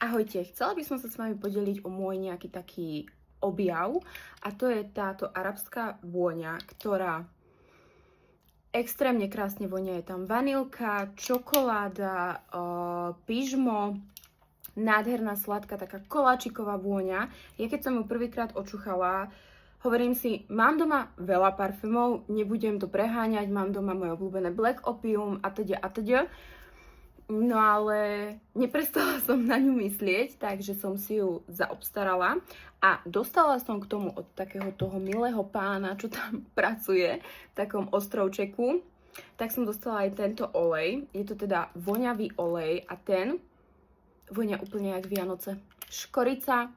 Ahojte, chcela by som sa s vami podeliť o môj nejaký taký objav a to je táto arabská vôňa, ktorá extrémne krásne vonia. Je tam vanilka, čokoláda, pyžmo, nádherná sladká taká koláčiková vôňa. Ja keď som ju prvýkrát očuchala, hovorím si, mám doma veľa parfumov, nebudem to preháňať, mám doma moje obľúbené Black Opium a teda. No ale neprestala som na ňu myslieť, takže som si ju zaobstarala a dostala som k tomu od takého toho milého pána, čo tam pracuje, v takom ostrovčeku, tak som dostala aj tento olej. Je to teda voňavý olej a ten vonia úplne jak Vianoce. Škorica,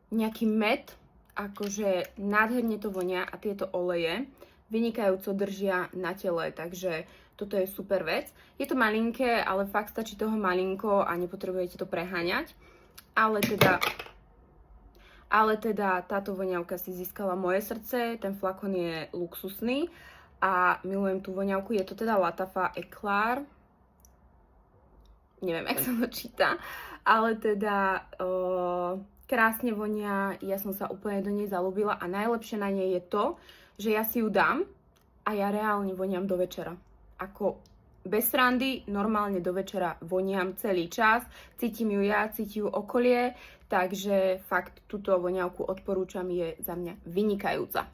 nejaký med, akože nádherne to vonia a tieto oleje vynikajúco držia na tele, takže toto je super vec. Je to malinké, ale fakt stačí toho malinko a nepotrebujete to preháňať. Ale teda táto voňavka si získala moje srdce, ten flakon je luxusný a milujem tú voňavku. Je to teda Lattafa Eclair. Neviem, jak sa to číta, ale teda krásne vonia, ja som sa úplne do nej zalúbila a najlepšie na nej je to, že ja si ju dám a ja reálne voniam do večera. Ako bez srandy, normálne do večera voniam celý čas, cítim ju ja, cítim ju okolie, takže fakt túto voňavku odporúčam, je za mňa vynikajúca.